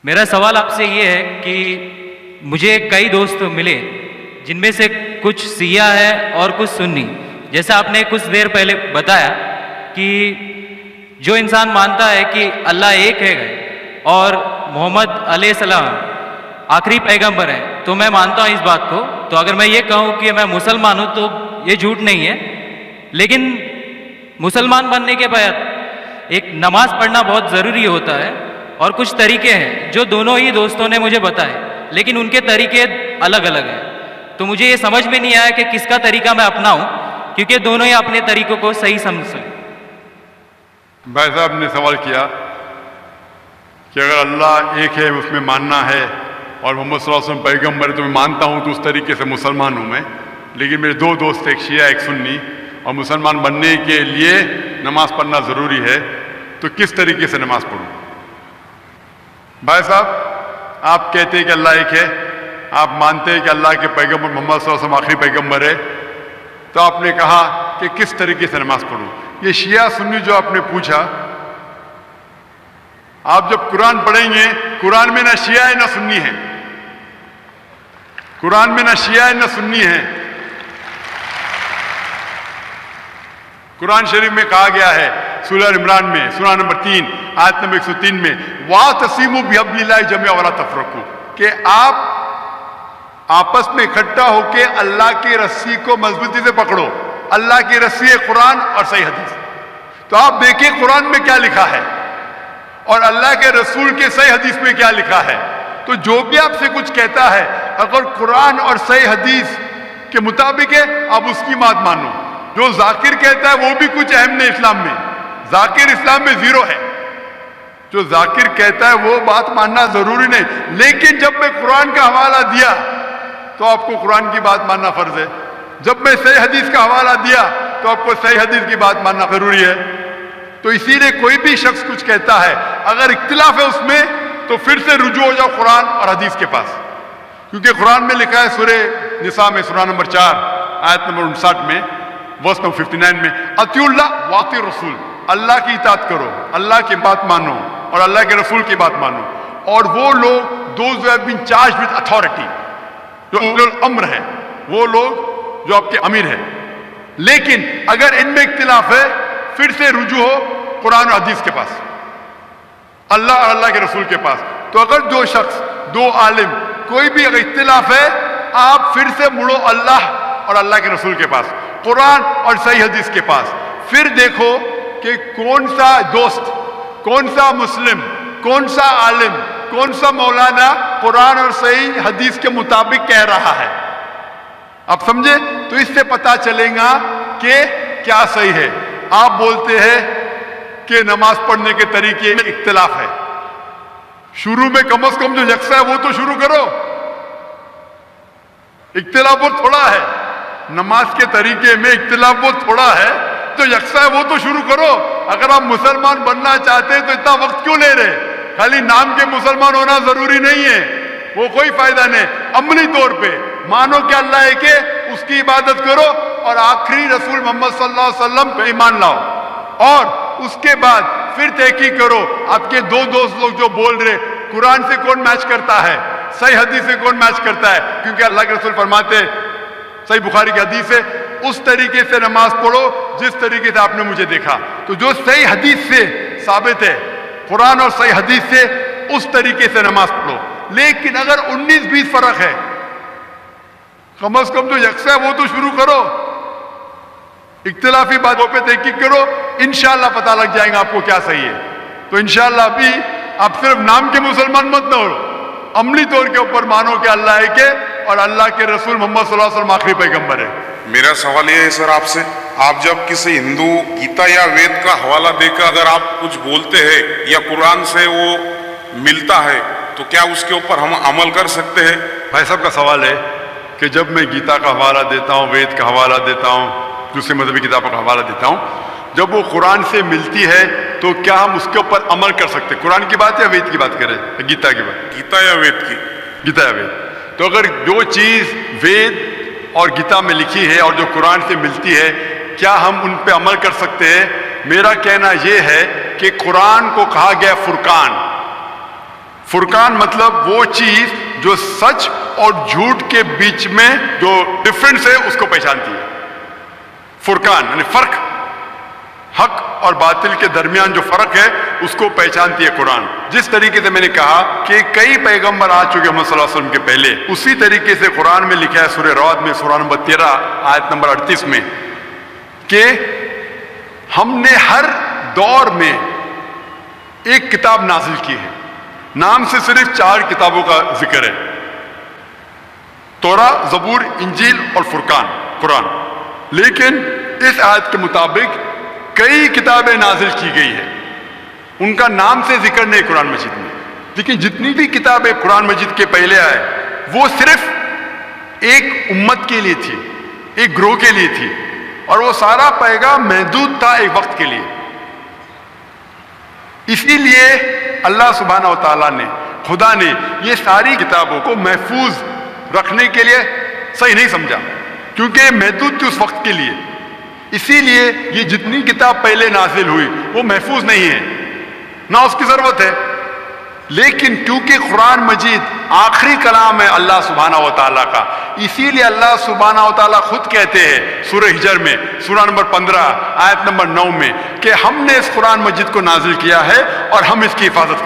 میرا سوال آپ سے یہ ہے کہ مجھے کئی دوست ملے جن میں سے کچھ سیاہ ہے اور کچھ سنی. جیسا آپ نے کچھ دیر پہلے بتایا کہ جو انسان مانتا ہے کہ اللہ ایک ہے اور محمد علیہ السلام آخری پیغمبر ہے تو میں مانتا ہوں اس بات کو. تو اگر میں یہ کہوں کہ میں مسلمان ہوں تو یہ جھوٹ نہیں ہے. لیکن مسلمان بننے کے بعد ایک نماز پڑھنا بہت ضروری ہوتا ہے اور کچھ طریقے ہیں جو دونوں ہی دوستوں نے مجھے بتائے لیکن ان کے طریقے الگ الگ ہیں. تو مجھے یہ سمجھ میں نہیں آیا کہ کس کا طریقہ میں اپناؤں کیونکہ دونوں ہی اپنے طریقوں کو صحیح سمجھ سکیں. بھائی صاحب نے سوال کیا کہ اگر اللہ ایک ہے اس میں ماننا ہے اور محمد صلی اللہ علیہ وسلم پیغمبر ہے تو میں مانتا ہوں تو اس طریقے سے مسلمان ہوں میں. لیکن میرے دو دوست ایک شیعہ ایک سنی اور مسلمان بننے کے لیے نماز پڑھنا ضروری ہے تو کس طریقے سے نماز پڑھوں؟ بھائی صاحب آپ کہتے ہیں کہ اللہ ایک ہے, آپ مانتے ہیں کہ اللہ کے پیغمبر محمد صلی اللہ علیہ وسلم آخری پیغمبر ہے, تو آپ نے کہا کہ کس طریقے سے نماز پڑھوں. یہ شیعہ سنی جو آپ نے پوچھا, آپ جب قرآن پڑھیں گے قرآن میں نہ شیعہ ہے نہ سنی ہے, قرآن میں نہ شیعہ ہے نہ سنی ہے. قرآن شریف میں کہا گیا ہے سورہ عمران میں سورہ نمبر 3 آیت نمبر 103 میں وَاعْتَصِمُوا بِحَبْلِ اللَّهِ جَمِيعًا وَلَا تَفَرَّقُوا, کہ آپ آپس میں اکٹھا ہو کے اللہ کی رسی کو مضبوطی سے پکڑو. اللہ کی رسی ہے قرآن اور صحیح حدیث. تو آپ دیکھیں قرآن میں کیا لکھا ہے اور اللہ کے رسول کے صحیح حدیث میں کیا لکھا ہے. تو جو بھی آپ سے کچھ کہتا ہے اگر قرآن اور صحیح حدیث کے مطابق ہے آپ اس کی بات مانو. جو ذاکر کہتا ہے وہ بھی کچھ اہم نہیں اسلام میں, ذاکر اسلام میں زیرو ہے. جو ذاکر کہتا ہے وہ بات ماننا ضروری نہیں, لیکن جب میں قرآن کا حوالہ دیا تو آپ کو قرآن کی بات ماننا فرض ہے. جب میں صحیح حدیث کا حوالہ دیا تو آپ کو صحیح حدیث کی بات ماننا ضروری ہے. تو اسی لیے کوئی بھی شخص کچھ کہتا ہے اگر اختلاف ہے اس میں تو پھر سے رجوع ہو جاؤ قرآن اور حدیث کے پاس, کیونکہ قرآن میں لکھا ہے سورہ نساء میں سورہ نمبر 4 آیت نمبر 59 میں ورس نمبر 59 میں اطیعوا اللہ واطیعوا الرسول, اللہ کی اطاعت کرو, اللہ کی بات مانو اور اللہ کے رسول کی بات مانو. اور وہ لوگ those who have been charged with authority, جو اولو الامر ہیں, وہ لوگ جو آپ کے امیر ہیں. لیکن اگر ان میں اختلاف ہے پھر سے رجوع ہو قرآن اور حدیث کے پاس, اللہ اور اللہ کے رسول کے پاس. تو اگر دو شخص دو عالم کوئی بھی اگر اختلاف ہے آپ پھر سے مڑو اللہ اور اللہ کے رسول کے پاس, قرآن اور صحیح حدیث کے پاس. پھر دیکھو کہ کون سا دوست, کون سا مسلم, کون سا عالم, کون سا مولانا قرآن اور صحیح حدیث کے مطابق کہہ رہا ہے. آپ سمجھے؟ تو اس سے پتا چلے گا کہ کیا صحیح ہے. آپ بولتے ہیں کہ نماز پڑھنے کے طریقے میں اختلاف ہے, شروع میں کم از کم جو یکساں ہے وہ تو شروع کرو. اختلاف بہت تھوڑا ہے, نماز کے طریقے میں اختلاف بہت تھوڑا ہے, جو یکساں ہے وہ تو شروع کرو. اگر آپ مسلمان بننا چاہتے ہیں تو اتنا وقت کیوں لے رہے؟ خالی نام کے مسلمان ہونا ضروری نہیں ہے, وہ کوئی فائدہ نہیں. عملی طور پہ مانو کہ اللہ ایک ہے, اس کی عبادت کرو اور آخری رسول محمد صلی اللہ علیہ وسلم پہ ایمان لاؤ. اور اس کے بعد پھر تحقیق کرو آپ کے دو دوست لوگ جو بول رہے قرآن سے کون میچ کرتا ہے, صحیح حدیث سے کون میچ کرتا ہے. کیونکہ اللہ کے رسول فرماتے, صحیح بخاری کی حدیث ہے, اس طریقے سے نماز پڑھو جس طریقے سے آپ نے مجھے دیکھا. تو جو صحیح حدیث سے ثابت ہے, قرآن اور صحیح حدیث سے, اس طریقے سے نماز پڑھو. لیکن اگر 19-20 فرق ہے, کم از کم جو یکساں ہے وہ تو شروع کرو. اختلافی باتوں پہ تحقیق کرو, انشاءاللہ پتہ لگ جائے گا آپ کو کیا صحیح ہے. تو انشاءاللہ ابھی آپ صرف نام کے مسلمان مت نہ ہو, عملی طور کے اوپر مانو کہ اللہ ایک ہے اور اللہ کے رسول محمد صلی اللہ علیہ وسلم آخری پیغمبر ہے. میرا سوال یہ ہے سر آپ سے, آپ جب کسی ہندو گیتا یا وید کا حوالہ دے کر اگر آپ کچھ بولتے ہیں یا قرآن سے وہ ملتا ہے تو کیا اس کے اوپر ہم عمل کر سکتے ہیں؟ بھائی صاحب کا سوال ہے کہ جب میں گیتا کا حوالہ دیتا ہوں, وید کا حوالہ دیتا ہوں, دوسرے مذہبی کتابوں کا حوالہ دیتا ہوں, جب وہ قرآن سے ملتی ہے تو کیا ہم اس کے اوپر عمل کر سکتے ہیں؟ قرآن کی بات یا وید کی بات کریں؟ گیتا کی بات, گیتا یا وید کی. گیتا یا وید. تو اگر جو چیز وید اور گیتا میں لکھی ہے اور جو قرآن سے ملتی ہے کیا ہم ان پہ عمل کر سکتے ہیں؟ میرا کہنا یہ ہے کہ قرآن کو کہا گیا فرقان. فرقان مطلب وہ چیز جو سچ اور جھوٹ کے بیچ میں جو ڈفرنس ہے اس کو پہچانتی ہے. فرقان یعنی فرق، حق اور باطل کے درمیان جو فرق ہے اس کو پہچانتی ہے قرآن. جس طریقے سے میں نے کہا کہ کئی پیغمبر آ چکے محمد صلی اللہ علیہ وسلم کے پہلے، اسی طریقے سے قرآن میں لکھا ہے سورہ رعد میں سورہ نمبر 13 آیت نمبر 38 میں کہ ہم نے ہر دور میں ایک کتاب نازل کی ہے. نام سے صرف 4 کتابوں کا ذکر ہے، توراہ، زبور، انجیل اور فرقان قرآن. لیکن اس آیت کے مطابق کئی کتابیں نازل کی گئی ہیں، ان کا نام سے ذکر نہیں قرآن مجید میں. لیکن جتنی بھی کتابیں قرآن مجید کے پہلے آئے وہ صرف ایک امت کے لیے تھی، ایک گروہ کے لیے تھی، اور وہ سارا پیغام محدود تھا ایک وقت کے لیے. اسی لیے اللہ سبحانہ و تعالیٰ نے، خدا نے یہ ساری کتابوں کو محفوظ رکھنے کے لیے صحیح نہیں سمجھا، کیونکہ محدود تھی اس وقت کے لیے. اسی لیے یہ جتنی کتاب پہلے نازل ہوئی وہ محفوظ نہیں ہے، نہ اس کی ضرورت ہے. لیکن کیونکہ قرآن مجید آخری کلام ہے اللہ سبحانہ و تعالیٰ کا، اسی لیے اللہ سبحانہ و تعالیٰ خود کہتے ہیں سورہ ہجر میں سورہ نمبر 15 آیت نمبر 9 میں کہ ہم نے اس قرآن مجید کو نازل کیا ہے اور ہم اس کی حفاظت کریں.